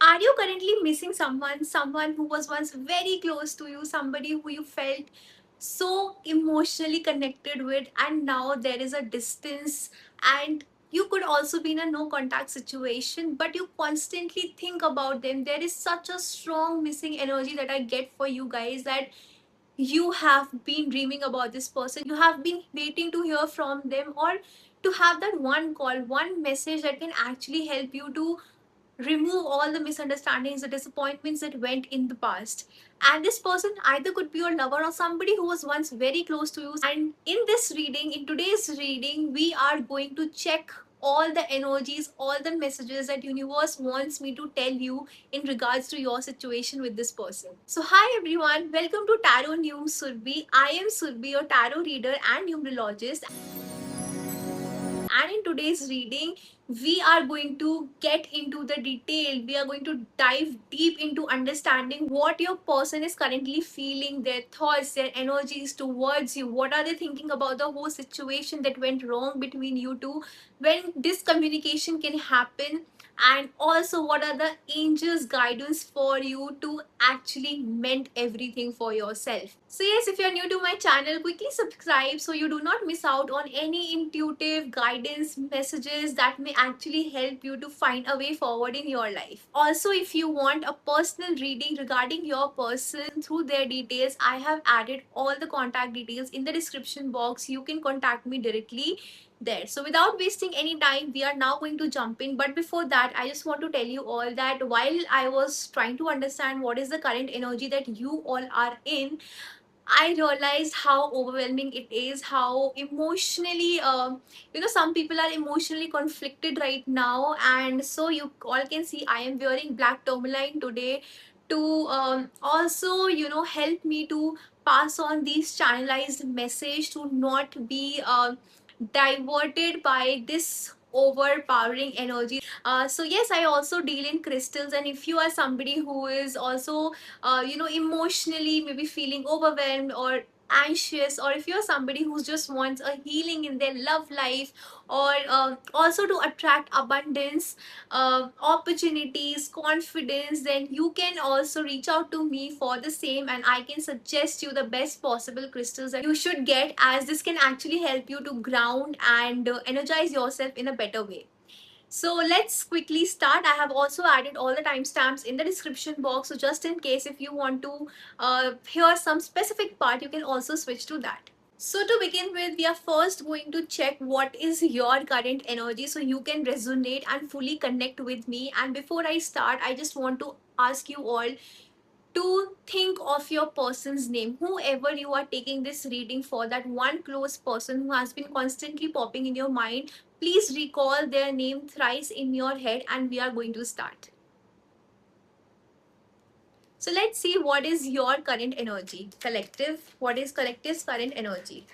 Are you currently missing someone who was once very close to you, somebody who you felt so emotionally connected with, and now there is a distance, and you could also be in a no contact situation, but you constantly think about them. There is such a strong missing energy that I get for you guys, that you have been dreaming about this person, you have been waiting to hear from them, or to have that one call, one message that can actually help you to remove all the misunderstandings, the disappointments that went in the past. And this person either could be your lover or somebody who was once very close to you. And in this reading, in today's reading, we are going to check all the energies, all the messages that universe wants me to tell you in regards to your situation with this person. So hi everyone, welcome to Tarot Neum Surbi. I am Surbi, your tarot reader and numerologist, and in today's reading, we are going to get into the detail. We are going to dive deep into understanding what your person is currently feeling, their thoughts, their energies towards you. What are they thinking about the whole situation that went wrong between you two? When this communication can happen, and also what are the angels guidance for you to actually mend everything for yourself. So yes, if you're new to my channel, quickly subscribe so you do not miss out on any intuitive guidance messages that may actually help you to find a way forward in your life. Also, if you want a personal reading regarding your person through their details, I have added all the contact details in the description box. You can contact me directly there. So without wasting any time, we are now going to jump in. But before that, I just want to tell you all that while I was trying to understand what is the current energy that you all are in, I realized how overwhelming it is, how emotionally, some people are emotionally conflicted right now. And so you all can see I am wearing black tourmaline today to also, help me to pass on these channelized message, to not be diverted by this overpowering energy. So yes, I also deal in crystals, and if you are somebody who is also emotionally maybe feeling overwhelmed or anxious, or if you're somebody who just wants a healing in their love life, or also to attract abundance, opportunities, confidence, then you can also reach out to me for the same, and I can suggest you the best possible crystals that you should get, as this can actually help you to ground and energize yourself in a better way. So let's quickly start. I have also added all the timestamps in the description box. So just in case if you want to hear some specific part, you can also switch to that. So to begin with, we are first going to check what is your current energy so you can resonate and fully connect with me. And before I start, I just want to ask you all to think of your person's name, whoever you are taking this reading for, that one close person who has been constantly popping in your mind. Please recall their name thrice in your head, and we are going to start. So let's see what is your current energy. Collective, what is collective's current energy?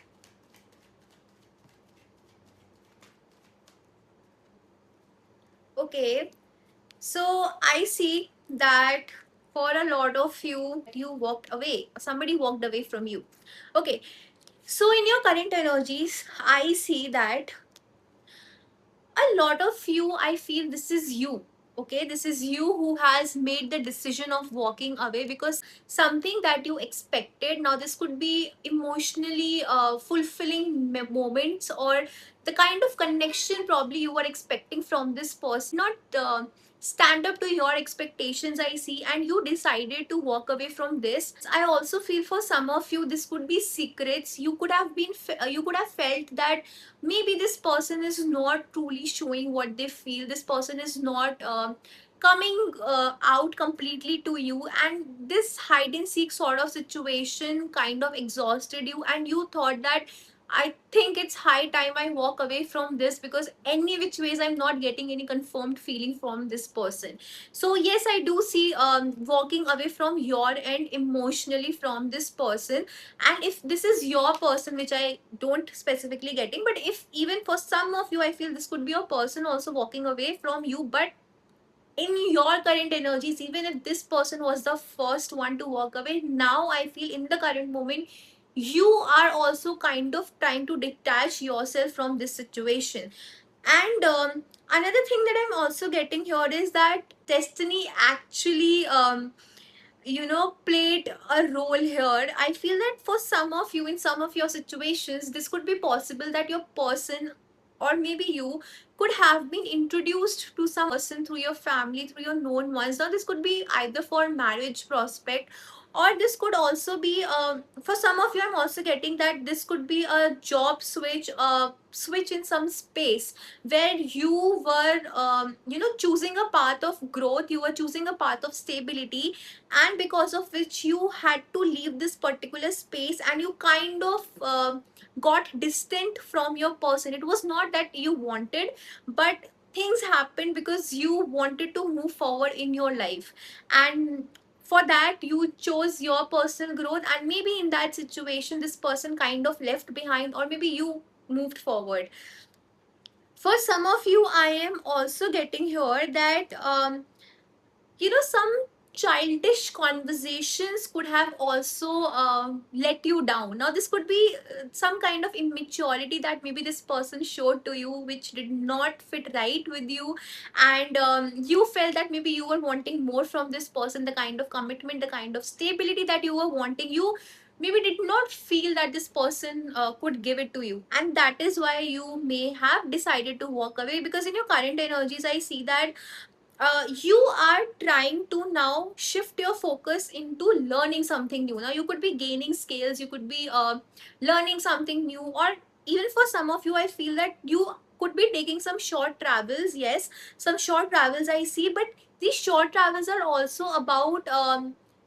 Okay, so I see that for a lot of you, you walked away. Somebody walked away from you. Okay, so in your current energies, I see that a lot of you, I feel this is you. Okay, this is you who has made the decision of walking away because something that you expected. Now this could be emotionally fulfilling moments, or the kind of connection probably you were expecting from this person not stand up to your expectations, I see, and you decided to walk away from this. I also feel for some of you this could be secrets. You could have been you could have felt that maybe this person is not truly showing what they feel. This person is not coming out completely to you, and this hide and seek sort of situation kind of exhausted you, and you thought that I think it's high time I walk away from this, because any which ways I'm not getting any confirmed feeling from this person. So yes, I do see walking away from your end emotionally from this person. And if this is your person, which I don't specifically getting, but if even for some of you, I feel this could be your person also walking away from you. But in your current energies, even if this person was the first one to walk away, now I feel in the current moment you are also kind of trying to detach yourself from this situation. And another thing that I'm also getting here is that destiny actually played a role here. I feel that for some of you, in some of your situations, this could be possible that your person, or maybe you, could have been introduced to some person through your family, through your known ones. Now this could be either for marriage prospect, or this could also be for some of you, I'm also getting that this could be a job switch, switch in some space where you were choosing a path of growth, you were choosing a path of stability, and because of which you had to leave this particular space, and you kind of got distant from your person. It was not that you wanted, but things happened because you wanted to move forward in your life, and for that you chose your personal growth, and maybe in that situation this person kind of left behind, or maybe you moved forward. For some of you, I am also getting here that some childish conversations could have also let you down. Now this could be some kind of immaturity that maybe this person showed to you, which did not fit right with you, and you felt that maybe you were wanting more from this person, the kind of commitment, the kind of stability that you were wanting, you maybe did not feel that this person could give it to you, and that is why you may have decided to walk away. Because in your current energies, I see that you are trying to now shift your focus into learning something new. Now you could be gaining skills, you could be learning something new, or even for some of you, I feel that you could be taking some short travels. Yes, some short travels I see, but these short travels are also about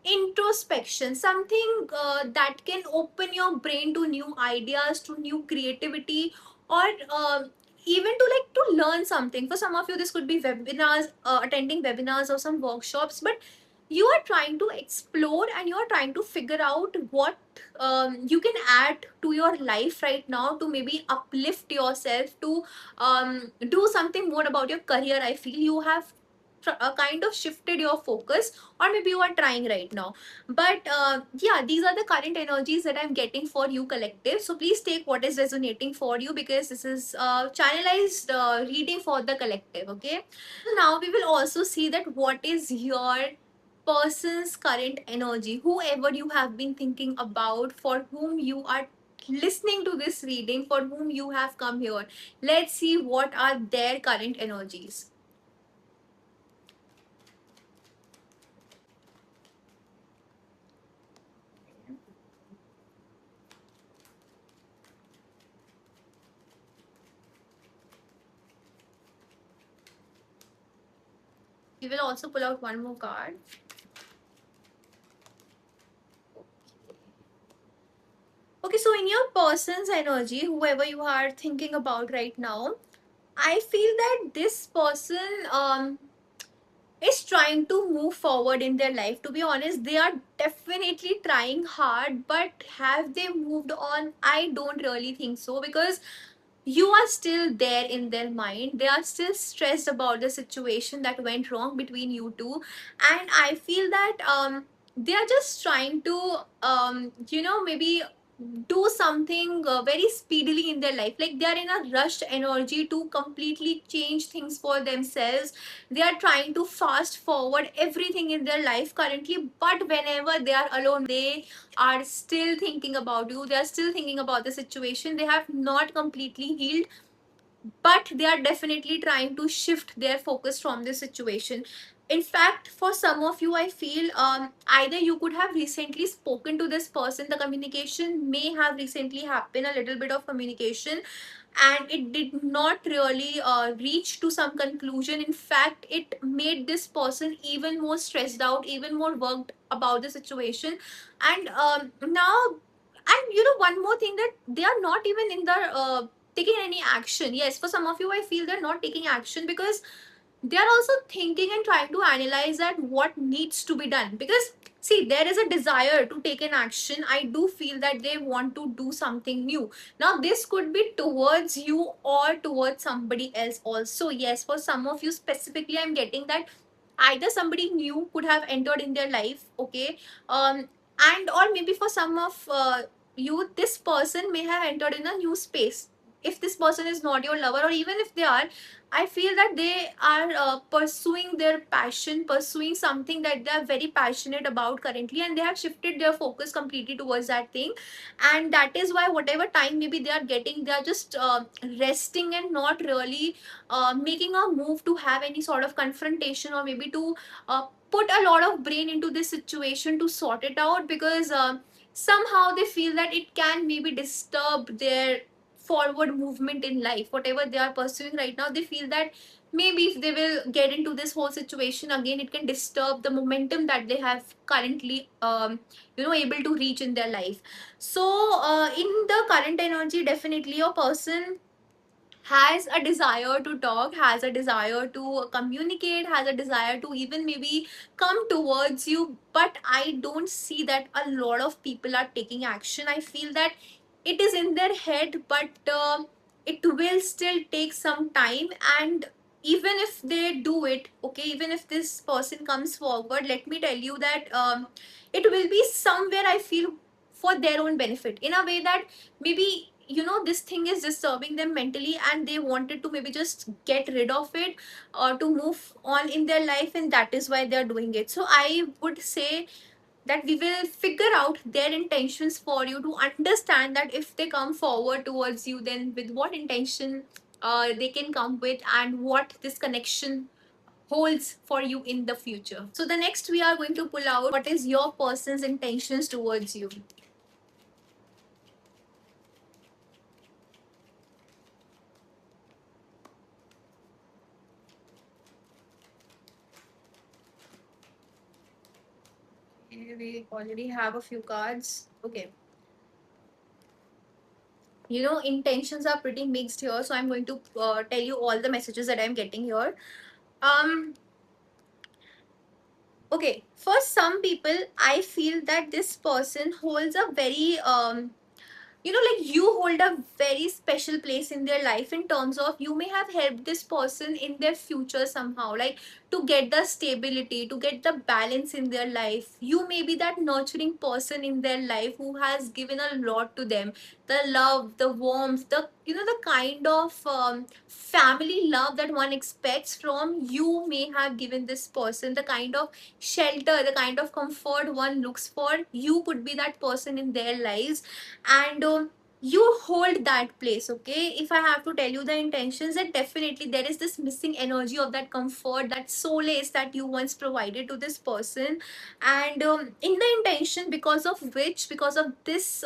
introspection, something that can open your brain to new ideas, to new creativity, or even to like to learn something. For some of you, this could be webinars, attending webinars or some workshops, but you are trying to explore and you are trying to figure out what you can add to your life right now to maybe uplift yourself, to do something more about your career. I feel you have kind of shifted your focus, or maybe you are trying right now. But yeah, these are the current energies that I'm getting for you, collective. So please take what is resonating for you, because this is channelized reading for the collective. Okay, so now we will also see that what is your person's current energy, whoever you have been thinking about, for whom you are listening to this reading, for whom you have come here. Let's see what are their current energies. We will also pull out one more card. Okay, so in your person's energy, whoever you are thinking about right now, I feel that this person is trying to move forward in their life. To be honest, they are definitely trying hard, but have they moved on? I don't really think so, because you are still there in their mind. They are still stressed about the situation that went wrong between you two, and I feel that they are just trying to maybe do something very speedily in their life. Like, they are in a rushed energy to completely change things for themselves. They are trying to fast forward everything in their life currently, but whenever they are alone, they are still thinking about you, they are still thinking about the situation. They have not completely healed, but they are definitely trying to shift their focus from this situation. In fact, for some of you, I feel either you could have recently spoken to this person, the communication may have recently happened, a little bit of communication, and it did not really reach to some conclusion. In fact, it made this person even more stressed out, even more worked about the situation. And now, and one more thing, that they are not even in the taking any action. Yes, for some of you, I feel they're not taking action because they are also thinking and trying to analyze that what needs to be done. Because see, there is a desire to take an action. I do feel that they want to do something new. Now this could be towards you or towards somebody else also. Yes, for some of you specifically, I'm getting that either somebody new could have entered in their life. Okay, and or maybe for some of you, this person may have entered in a new space. if this person is not your lover, or even if they are, I feel that they are pursuing their passion, pursuing something that they are very passionate about currently, and they have shifted their focus completely towards that thing. And that is why whatever time maybe they are getting, they are just resting and not really making a move to have any sort of confrontation, or maybe to put a lot of brain into this situation to sort it out, because somehow they feel that it can maybe disturb their forward movement in life. Whatever they are pursuing right now, they feel that maybe if they will get into this whole situation again, it can disturb the momentum that they have currently able to reach in their life. So in the current energy, definitely a person has a desire to talk, has a desire to communicate, has a desire to even maybe come towards you. But I don't see that a lot of people are taking action. I feel that it is in their head, but it will still take some time. And even if they do it, okay, even if this person comes forward, let me tell you that it will be somewhere, I feel, for their own benefit, in a way that maybe this thing is disturbing them mentally, and they wanted to maybe just get rid of it or to move on in their life, and that is why they are doing it. So I would say that we will figure out their intentions for you, to understand that if they come forward towards you, then with what intention they can come with, and what this connection holds for you in the future. So the next, we are going to pull out what is your person's intentions towards you. Okay, we already have a few cards. Okay. Intentions are pretty mixed here, so I'm going to tell you all the messages that I'm getting here. Um, okay, for some people, I feel that this person holds a very like you hold a very special place in their life, in terms of you may have helped this person in their future somehow, like to get the stability, to get the balance in their life. You may be that nurturing person in their life who has given a lot to them, the love, the warmth, the kind of family love that one expects from you may have given this person, the kind of shelter, the kind of comfort one looks for. You could be that person in their lives, and you hold that place. Okay, if I have to tell you the intentions, that definitely there is this missing energy of that comfort, that solace that you once provided to this person. And in the intention, because of this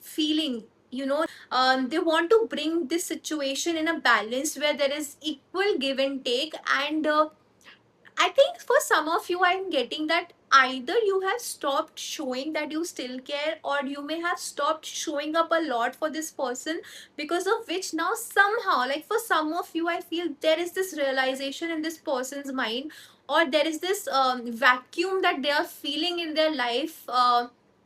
feeling, they want to bring this situation in a balance where there is equal give and take. And I think for some of you, I'm getting that either you have stopped showing that you still care, or you may have stopped showing up a lot for this person, because of which now somehow, like for some of you, I feel there is this realization in this person's mind, or there is this vacuum that they are feeling in their life.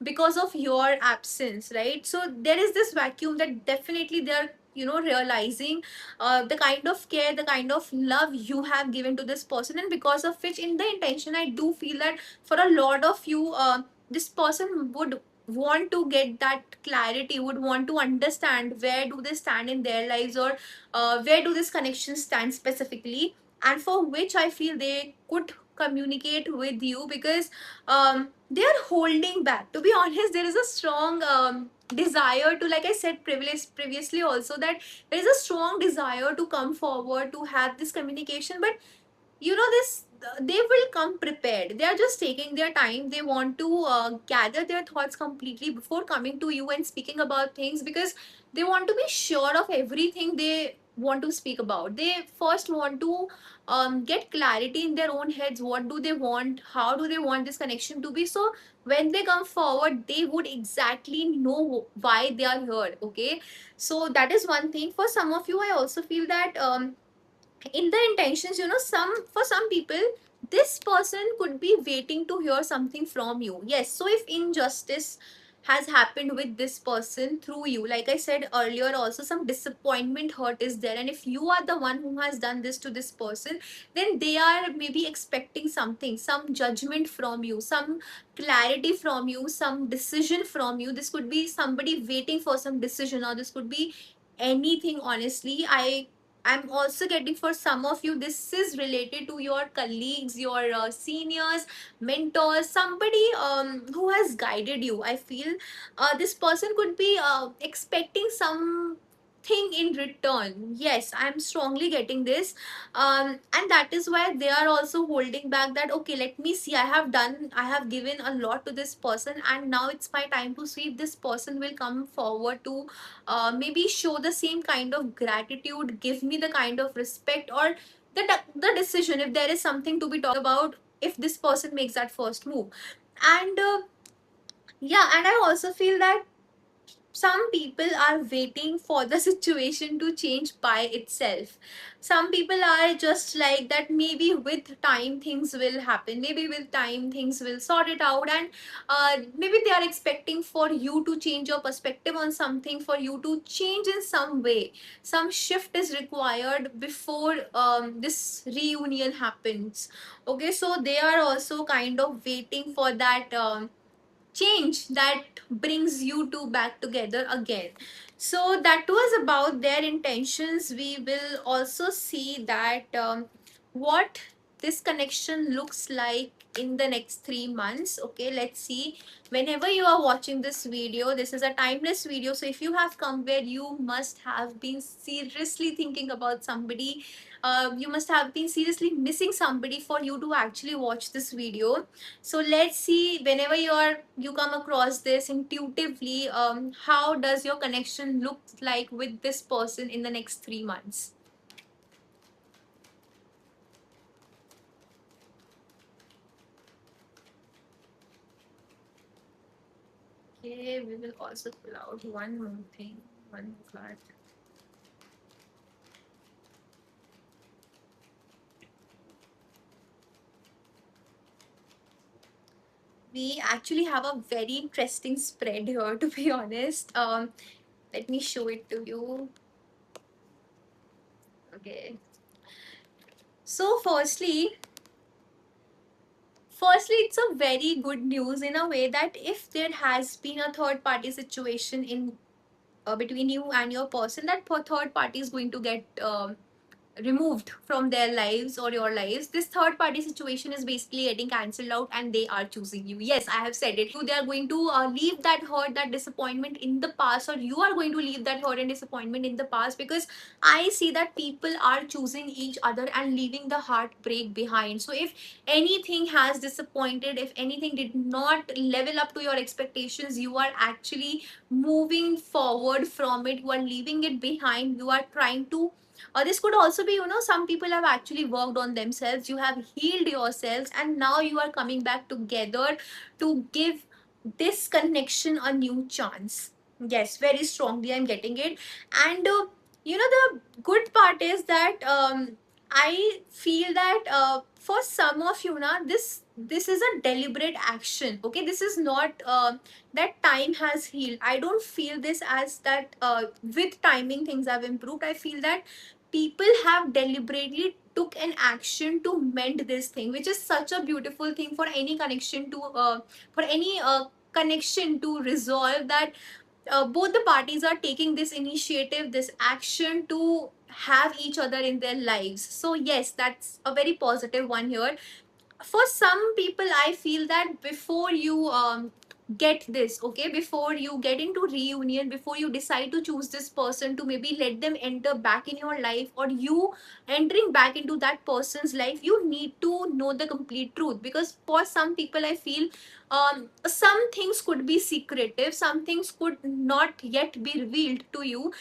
Because of your absence, right? So there is this vacuum that definitely they are realizing the kind of care, the kind of love you have given to this person, and because of which, in the intention, I do feel that for a lot of you, this person would want to get that clarity, would want to understand where do they stand in their lives, or where do this connection stand specifically, and for which I feel they could communicate with you, because they are holding back. To be honest, there is a strong desire to, like I said previously also, that there is a strong desire to come forward to have this communication. But this, they will come prepared. They are just taking their time. They want to gather their thoughts completely before coming to you and speaking about things, because they want to be sure of everything they want to speak about. They first want to get clarity in their own heads. What do they want? How do they want this connection to be? So when they come forward, they would exactly know why they are here. Okay, so that is one thing. For some of you, I also feel that in the intentions, for some people, this person could be waiting to hear something from you. Yes, so if injustice has happened with this person through you, like I said earlier also, some disappointment, hurt is there, and if you are the one who has done this to this person, then they are maybe expecting something, some judgment from you, some clarity from you, some decision from you. This could be somebody waiting for some decision, or this could be anything, honestly. I'm also getting for some of you, this is related to your colleagues, your seniors, mentors, somebody who has guided you. I feel this person could be expecting some thing in return. Yes, I'm strongly getting this. And that is why they are also holding back, that okay, let me see, I have given a lot to this person, and now it's my time to see if this person will come forward to maybe show the same kind of gratitude, give me the kind of respect, or the decision, if there is something to be talked about, if this person makes that first move. And yeah, and I also feel that some people are waiting for the situation to change by itself. Some people are just like that, maybe with time things will happen, maybe with time things will sort it out. And maybe they are expecting for you to change your perspective on something, for you to change in some way. Some shift is required before this reunion happens. Okay, so they are also kind of waiting for that change that brings you two back together again. So that was about their intentions. We will also see that what this connection looks like in the next 3 months. Okay, let's see. Whenever you are watching this video, this is a timeless video, so if you have come where, you must have been seriously thinking about somebody, you must have been seriously missing somebody for you to actually watch this video. So let's see, whenever you come across this intuitively, how does your connection look like with this person in the next 3 months? Okay, we will also pull out one more thing, one more card. We actually have a very interesting spread here, to be honest. Let me show it to you. Okay. So firstly, it's a very good news in a way that if there has been a third party situation in between you and your person, that third party is going to get removed from their lives or your lives. This third party situation is basically getting cancelled out, and they are choosing you. Yes, I have said it. They are going to leave that hurt, that disappointment in the past, or you are going to leave that hurt and disappointment in the past, because I see that people are choosing each other and leaving the heartbreak behind. So if anything has disappointed, if anything did not level up to your expectations, you are actually moving forward from it, you are leaving it behind, you are trying to this could also be, some people have actually worked on themselves, you have healed yourselves, and now you are coming back together to give this connection a new chance. Yes, very strongly I'm getting it. And the good part is that I feel that for some of you now, this is a deliberate action. Okay, this is not that time has healed. I don't feel this as that with timing things have improved. I feel that people have deliberately took an action to mend this thing, which is such a beautiful thing for any connection to for any connection to resolve, that both the parties are taking this initiative, this action to have each other in their lives. So yes, that's a very positive one here. For some people, I feel that before you get this, okay, before you get into reunion, before you decide to choose this person to maybe let them enter back in your life, or you entering back into that person's life, you need to know the complete truth. Because for some people, I feel some things could be secretive, some things could not yet be revealed to you,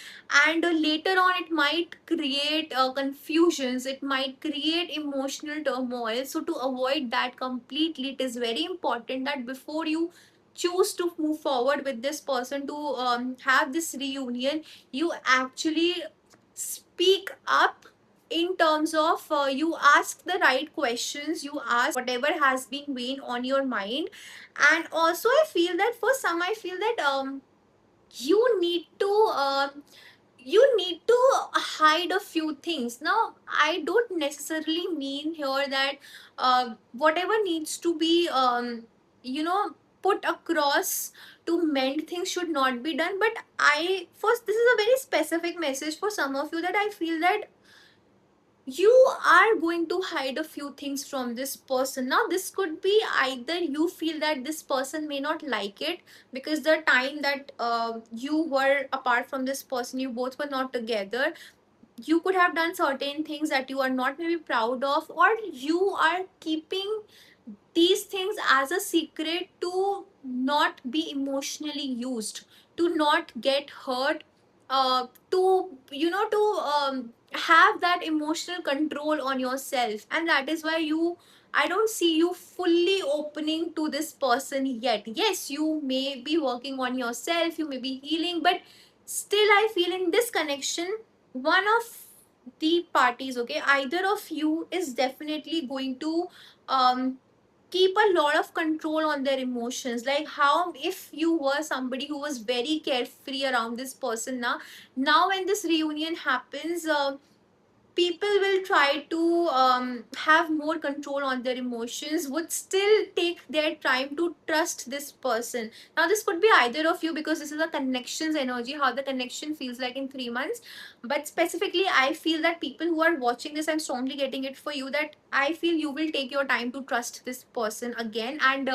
and later on it might create confusions, it might create emotional turmoil. So to avoid that completely, it is very important that before you choose to move forward with this person to have this reunion, you actually speak up in terms of you ask the right questions, you ask whatever has been weighing on your mind. And also I feel that for some, I feel that you need to hide a few things. Now I don't necessarily mean here that whatever needs to be put across to mend things should not be done. But I first, this is a very specific message for some of you, that I feel that you are going to hide a few things from this person. Now this could be either you feel that this person may not like it because the time that you were apart from this person, you both were not together, you could have done certain things that you are not maybe proud of, or you are keeping these things as a secret to not be emotionally used, to not get hurt, to have that emotional control on yourself. And that is why I don't see you fully opening to this person yet. Yes, you may be working on yourself, you may be healing, but still I feel in this connection, one of the parties, okay, either of you is definitely going to um keep a lot of control on their emotions. Like, how if you were somebody who was very carefree around this person, now when this reunion happens, people will try to have more control on their emotions, would still take their time to trust this person. Now this could be either of you, because this is a connections energy, how the connection feels like in 3 months. But specifically I feel that people who are watching this, I'm strongly getting it for you, that I feel you will take your time to trust this person again. And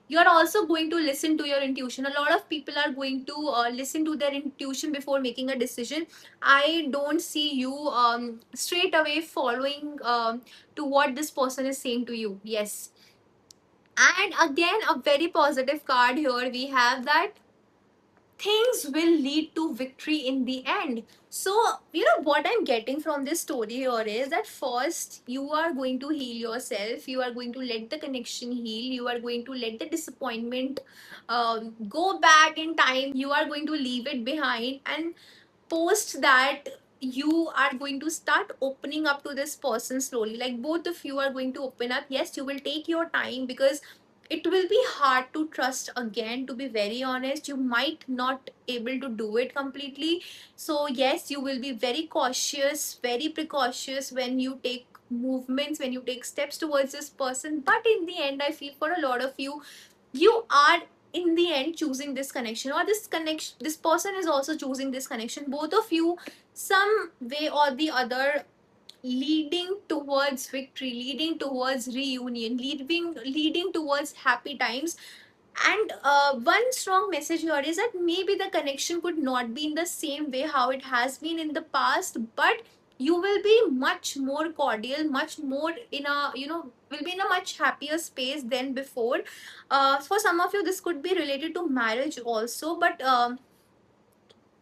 you're also going to listen to your intuition. A lot of people are going to listen to their intuition before making a decision. I don't see you straight away following to what this person is saying to you. Yes. And again, a very positive card here. We have that things will lead to victory in the end. So, what I'm getting from this story here is that first, you are going to heal yourself, you are going to let the connection heal, you are going to let the disappointment go back in time, you are going to leave it behind. And post that, you are going to start opening up to this person slowly. Like, both of you are going to open up. Yes, you will take your time, because it will be hard to trust again. To be very honest, you might not able to do it completely. So yes, you will be very cautious, very precautious when you take movements, when you take steps towards this person. But in the end, I feel for a lot of you, you are in the end choosing this connection, or this person is also choosing this connection. Both of you, some way or the other, leading towards victory, leading towards reunion, leading towards happy times. And one strong message here is that maybe the connection could not be in the same way how it has been in the past, but you will be much more cordial, much more in a, will be in a much happier space than before. For some of you, this could be related to marriage also, but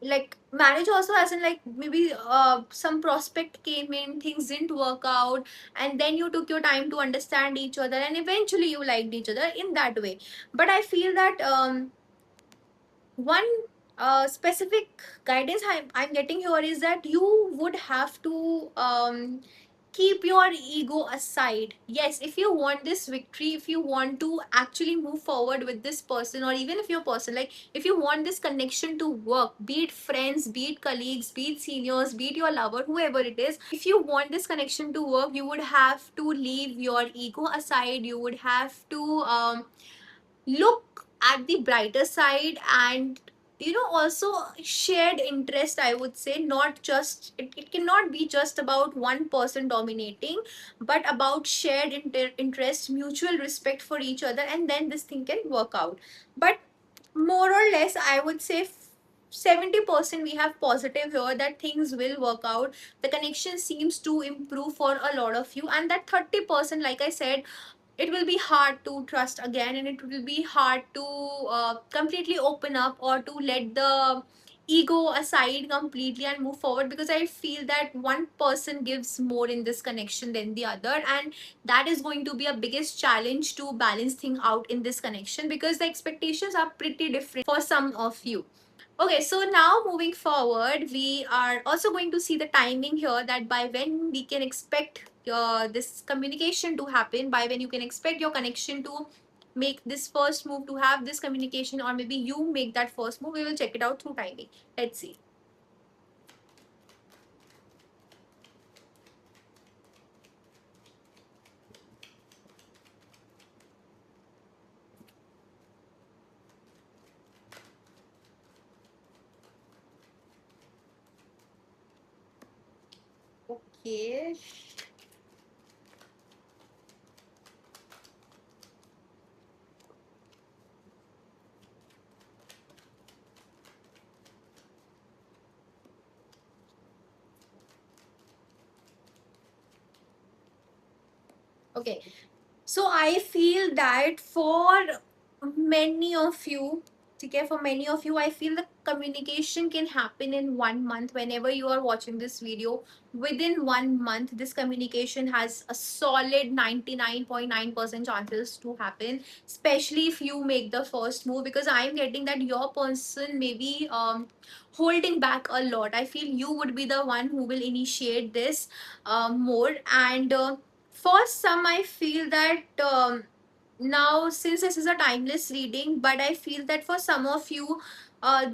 like marriage also, as in like maybe some prospect came in, things didn't work out, and then you took your time to understand each other, and eventually you liked each other in that way. But I feel that one specific guidance I'm getting here is that you would have to keep your ego aside. Yes, if you want this victory, if you want to actually move forward with this person, or even if your person, like if you want this connection to work, be it friends, be it colleagues, be it seniors, be it your lover, whoever it is, if you want this connection to work, you would have to leave your ego aside. You would have to look at the brighter side, and also shared interest, I would say. Not just, it cannot be just about one person dominating, but about shared interest, mutual respect for each other, and then this thing can work out. But more or less, I would say 70% we have positive here, that things will work out. The connection seems to improve for a lot of you. And that 30%, like I said, it will be hard to trust again, and it will be hard to completely open up, or to let the ego aside completely and move forward, because I feel that one person gives more in this connection than the other, and that is going to be a biggest challenge to balance thing out in this connection, because the expectations are pretty different for some of you. Okay, so now moving forward, we are also going to see the timing here, that by when we can expect this communication to happen, by when you can expect your connection to make this first move, to have this communication, or maybe you make that first move. We will check it out through timing. Let's see. Okay. Okay. So I feel that for many of you, okay, for many of you, I feel the communication can happen in 1 month. Whenever you are watching this video, within 1 month, this communication has a solid 99.9% chances to happen, especially if you make the first move. Because I'm getting that your person may be holding back a lot. I feel you would be the one who will initiate this more. And for some, I feel that now, since this is a timeless reading, but I feel that for some of you,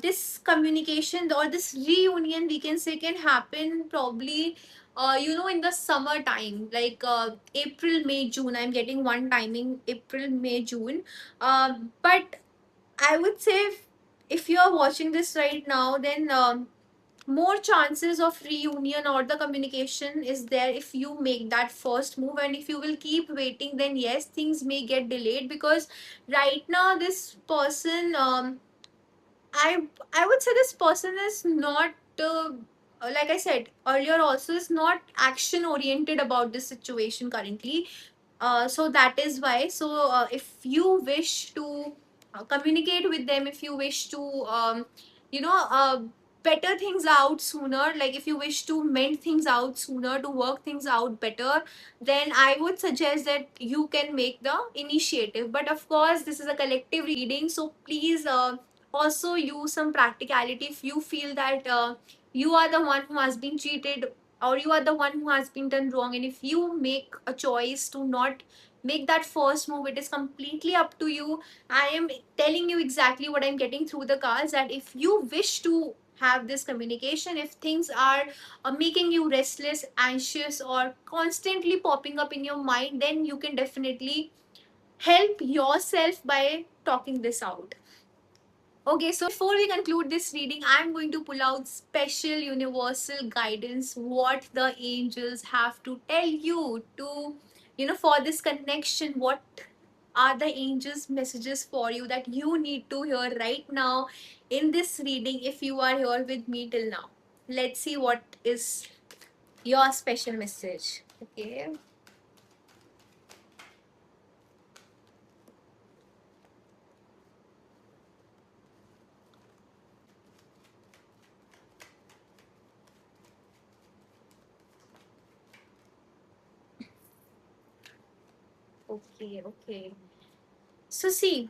this communication or this reunion, we can say, can happen probably in the summertime, like April, May, June. I'm getting one timing, April, May, June. But I would say, if you are watching this right now, then more chances of reunion or the communication is there if you make that first move. And if you will keep waiting, then yes, things may get delayed. Because right now, this person, I would say, this person is not like I said earlier also, is not action oriented about this situation currently. So that is why. So if you wish to communicate with them, if you wish to you know uh, better things out sooner, like if you wish to mend things out sooner, to work things out better, then I would suggest that you can make the initiative. But of course, this is a collective reading, so please also use some practicality. If you feel that you are the one who has been cheated, or you are the one who has been done wrong, and if you make a choice to not make that first move, it is completely up to you. I am telling you exactly what I'm getting through the cards, that if you wish to have this communication, if things are making you restless, anxious, or constantly popping up in your mind, then you can definitely help yourself by talking this out. Okay, so before we conclude this reading, I'm going to pull out special universal guidance, what the angels have to tell you to, for this connection. What are the angels' messages for you that you need to hear right now in this reading if you are here with me till now? Let's see what is your special message. Okay. Okay, okay. So see,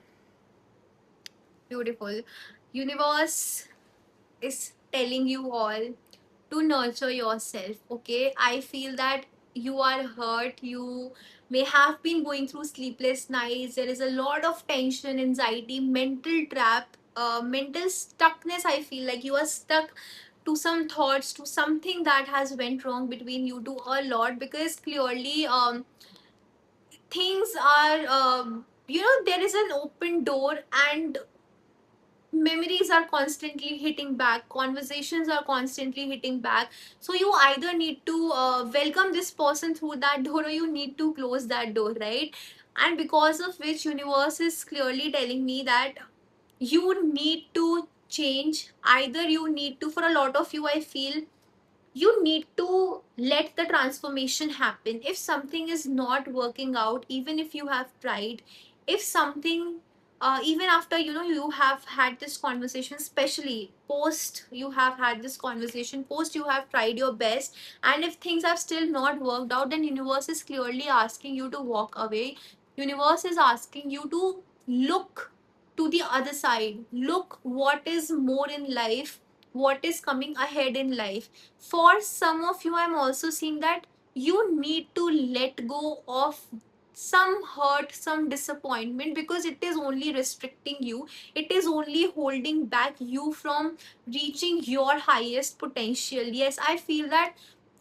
beautiful. Universe is telling you all to nurture yourself. Okay, I feel that you are hurt, you may have been going through sleepless nights, there is a lot of tension, anxiety, mental trap, mental stuckness. I feel like you are stuck to some thoughts, to something that has went wrong between you two a lot. Because clearly things are there is an open door, and memories are constantly hitting back, conversations are constantly hitting back. So you either need to welcome this person through that door, or you need to close that door, right? And because of which, universe is clearly telling me that you need to change. Either you need to, for a lot of you, I feel you need to let the transformation happen. If something is not working out, even if you have tried, if something even after you have had this conversation, especially post you have had this conversation, post you have tried your best, and if things have still not worked out, then universe is clearly asking you to walk away. Universe is asking you to look to the other side, look what is more in life, what is coming ahead in life. For some of you, I'm also seeing that you need to let go of some hurt, some disappointment, because it is only restricting you, it is only holding back you from reaching your highest potential. Yes, I feel that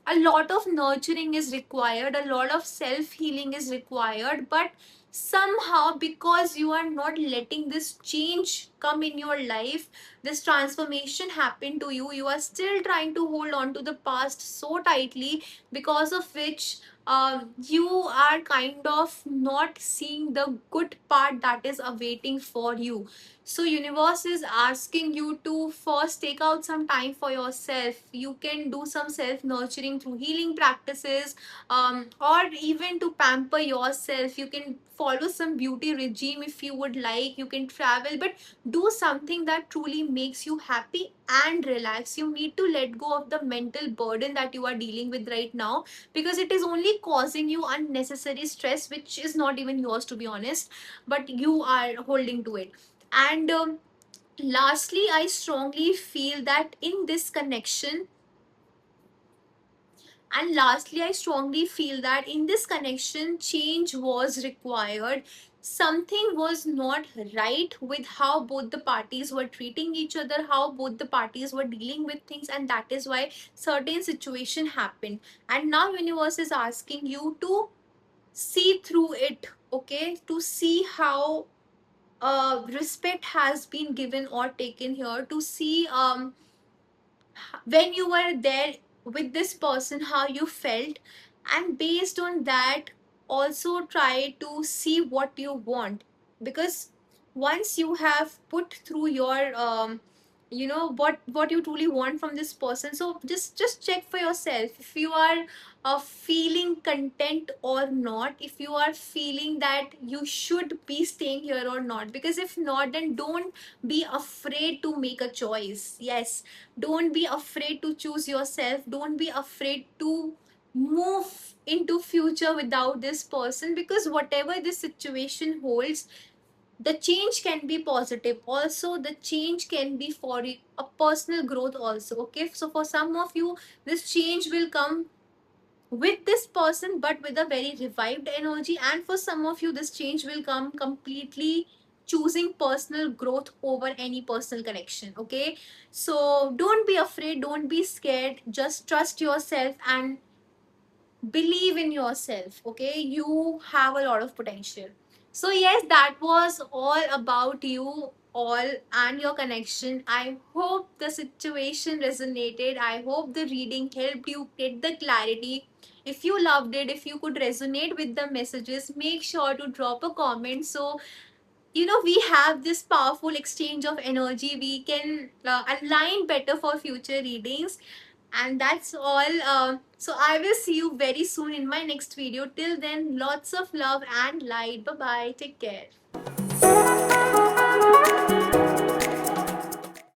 a lot of nurturing is required, a lot of self healing is required, but somehow, because you are not letting this change come in your life, this transformation happen to you, you are still trying to hold on to the past so tightly, because of which you are kind of not seeing the good part that is awaiting for you. So universe is asking you to first take out some time for yourself. You can do some self nurturing through healing practices, or even to pamper yourself. You can follow some beauty regime if you would like. You can travel, but do something that truly makes you happy and relax. You need to let go of the mental burden that you are dealing with right now, because it is only causing you unnecessary stress, which is not even yours, to be honest, but you are holding to it. And lastly, I strongly feel that in this connection, and lastly, I strongly feel that in this connection, change was required. Something was not right with how both the parties were treating each other, how both the parties were dealing with things, and that is why certain situation happened. And now universe is asking you to see through it, okay? To see how respect has been given or taken here, to see when you were there with this person how you felt, and based on that also try to see what you want. Because once you have put through your what you truly want from this person, so just check for yourself if you are feeling content or not, if you are feeling that you should be staying here or not. Because if not, then don't be afraid to make a choice. Yes, don't be afraid to choose yourself, don't be afraid to move into future without this person, because whatever this situation holds, the change can be positive also, the change can be for a personal growth also. Okay, so for some of you this change will come with this person, but with a very revived energy. And for some of you this change will come completely choosing personal growth over any personal connection. Okay, so don't be afraid, don't be scared, just trust yourself and believe in yourself. Okay, you have a lot of potential. So yes, that was all about you all and your connection. I hope the situation resonated, I hope the reading helped you get the clarity. If you loved it, if you could resonate with the messages, make sure to drop a comment, so we have this powerful exchange of energy, we can align better for future readings. And that's all. So I will see you very soon in my next video. Till then, lots of love and light. Bye bye, take care.